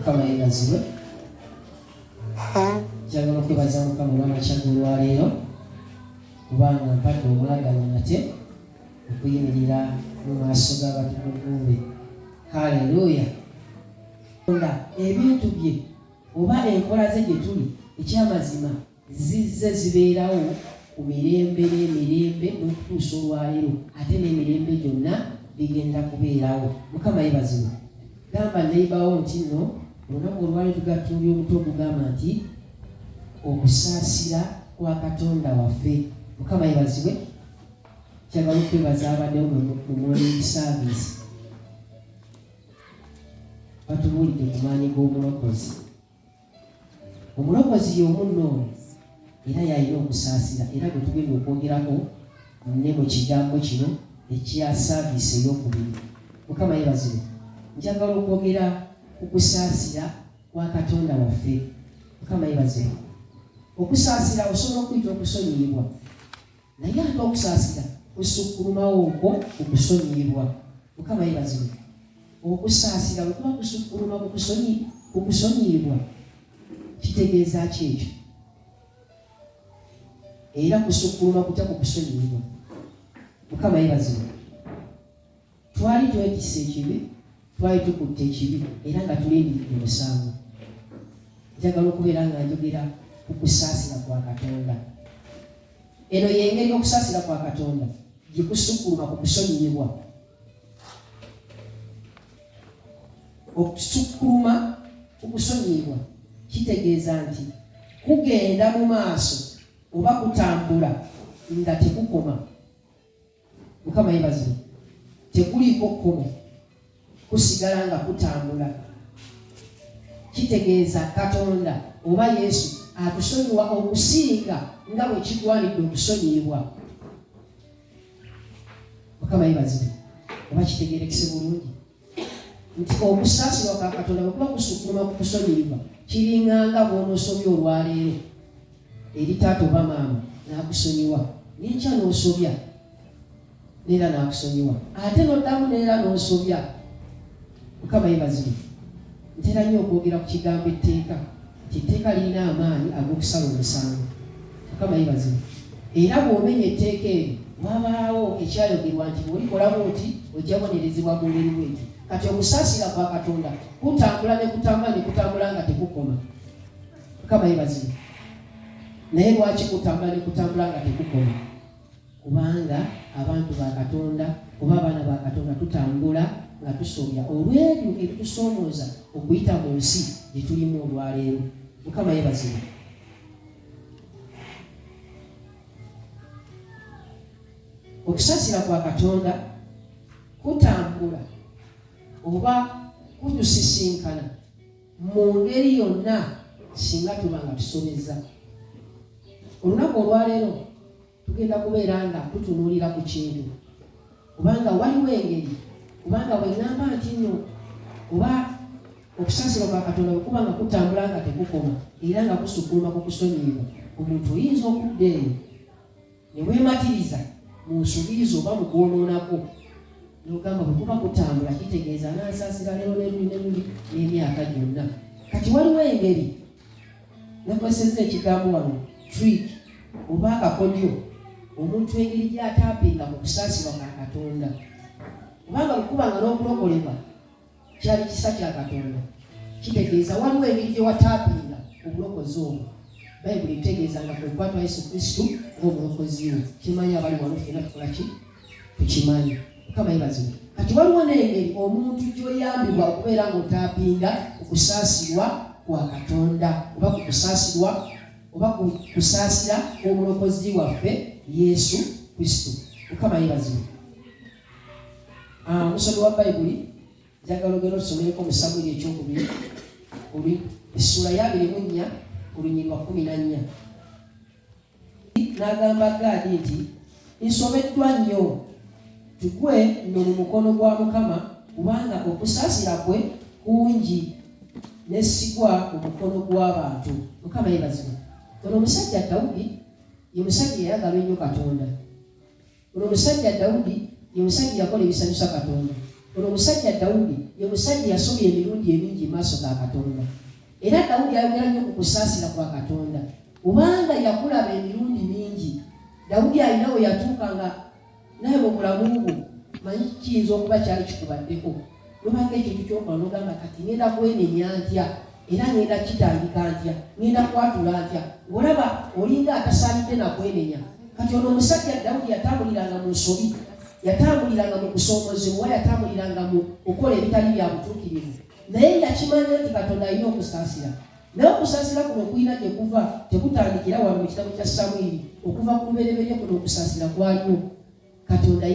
Mukama yeebazibwe. Njagala okwebaza Mukama olw'amakya g'olwaleero kubanga mpadde omwaganya nate okuyimirira mu maaso g'abatukuvu be. Haleluya. Ebintu bye oba enkola ze gye tuli ekyamazima zizze zibeerawo ku mirembe n'emirembe n'okutuusa olwaleero, ate n'emirembe gyonna bigenda kubeerawo. Mukama yeebazibwe. Gamba neibawo nti nno olunaku olwaleero tugattulira omuto ogugamba nti okusaasira kwa Katonda waffe. Mukama yeebazibwe. Kyagala okwebaza abaddewo mu morning service. Batubuulidde ku maanyi g'omulokozi. Omulokozi y'omu nno era yalina okusaasira, era gwe tugenda okwogerako ne mu kigambo kino ekya saaviisi ey'okubiri. Mukama yeebazibwe. Njagala okwogera ku kusaasira kwa Katonda waffe. Mukama yeebazibwe. Okusaasira osobola okuyita okusonyiyibwa, naye ate okusaasira kusukulumawo okwo okusonyiyibwa. Mukama yeebazibwe. Okusaasira bwe kuba kusukkuluma ku kusonyiyibwa kitegeeza ki ekyo? Era kusukkuluma kutya ku kusonyiyibwa? Mukama yeebazibwe. Twali twetisse ekibi, twali tukutte ekibi era nga tulindiridde omusango. Njagala okubeera nga njogera ku kusaasira kwa Katonda. Eno y'engeri y'okusaasira kwa Katonda gye kusukkuluma ku kusonyiyibwa. Okusukkuluma ku kusonyiyibwa kitegeeza nti kugenda mu maaso oba kutambula nga tekukoma. Mukama yeebazibwe. Tekuliiko kkomo, kusigala nga kutambula. Kitegeeza Katonda oba Yesu atusonyiwa okusinga nga bwe kigwanidde okusonyiyibwa. Mukama yeebazibwe. Oba kitegeerekese bulungi nti okusaasirwa kwa Katonda bwe kuba kusukkuluma ku kusonyiyibwa kiringanga bw'onoosobya olwaleero eri taata oba maama n'akusonyiwa, n'enkya n'osobya n'era n'akusonyiwa, ate n'oddamu n'era n'osobya. Mukama yeebazibwe. Ntera nnyo okwogera ku kigambo etteeka, nti etteeka lirina amaanyi ag'okusala omusango. Mukama yeebazibwe. Era bw'omenya etteeka eryo wabaawo ekyayogerwa nti bw'olikola bw'oti ojja kubonerezebwa mu ngeri bw'eti. Kati okusaasira kwa Katonda kutambula ne kutambula nga tekukoma. Mukama yeebazibwe. Naye lwaki kutambula ne kutambula nga tekukoma? Kubanga abantu ba Katonda oba abaana ba Katonda tutambula nga tusobya olw'ebyo ebitusoomooza okuyita mu nsi gye tulimu olwaleero. Mukama yeebazibwe. Okusaasira kwa Katonda kutambula oba kutusisinkana mu ngeri yonna singa tuba nga tusobezza. Olunaku olwaleero tugenda kubeera nga tutunuulira ku kintu kubanga waliwo engeri, kubanga bwe ŋŋamba nti nno oba okusaasirwa kwa Katonda bwe kuba nga kutambula nga tekukoma era nga kusukkuluma ku kusonyiyibwa, omuntu oyinza okudda eyo ne weematiriza mu nsuubizo oba mu kwonoonako n'ogamba bwe kuba kutambula kitegeeza n'asaasira leero n'erundi n'emyaka gyonna. Kati waliwo engeri nakozesezza ekigambo wano trick oba akakodyo omuntu engeri gy'ataapinga mu kusaasirwa kwa Katonda. Kubanga bwe kuba nga n'okulokolebwa kyali kisa kya Katonda, kitegeeza waliwo engeri gye wataapinga obulokozi obwo. Bayibuli etegeeza nga kwe kukwatwa Yesu Kristo ng'omulokozi we. Kimanyi abali wano ffenna tukola ki? Tukimanyi. Mukama yeebazibwe. Kati waliwo n'engeri omuntu gy'oyambibwa okubeera ng'otaapinga okusaasirwa kwa Katonda oba ku kusaasirwa oba ku kusaasira omulokozi waffe Yesu Kristo. Mukama yeebazibwe. Omusomi wa Bayibuli njagala ogenda otusomereko mu Samwiri ekyokubiri essula ya 24 olunyiriri lwa 14. N'agamba Gaadi nti nsomeddwa nnyo, tugwe nno mu mukono gwa Mukama kubanga okusaasira kwe kungi n'essigwa mu mukono gw'abantu. Mukama yeebazibwe. Ono omusajja Dawudi ye musajja eyayagala ennyo Katonda. Ono omusajja Dawudi ye musajja yakola ebisanyusa Katonda. ono omusajja Dawudi ye musajja yasobya emirundi emingi maaso ga Katonda. Era Dawudi ayogera nnyo ku kusaasira kwa Katonda. Kubanga yakulaba emirundi mingi, Dawudi alina we yatuukanga naye mu bulamu bwo manyi kiyinza okuba kyali kikubaddeko. Lubanga ekintu ky'okola n'ogamba kati ngenda kwenenya ntya era ngenda kitandika ntya, ngenda kwatula ntya, ng'olaba olinga atasaanidde na kwenenya. Kati ono omusajja Dawudi yatambuliranga mu nsobi, yatambuliranga mu kusoomozebwa, yatambuliranga mu okukola ebitali bya butuukirivu. Naye yakimanya nti Katonda alina okusaasira. Naye okusaasira kuno kulina gye kuva, tekutandikira wano mu kitabo kya Samwiri. Okuva ku lubereberye kuno okusaasira kwaliwo. Katonda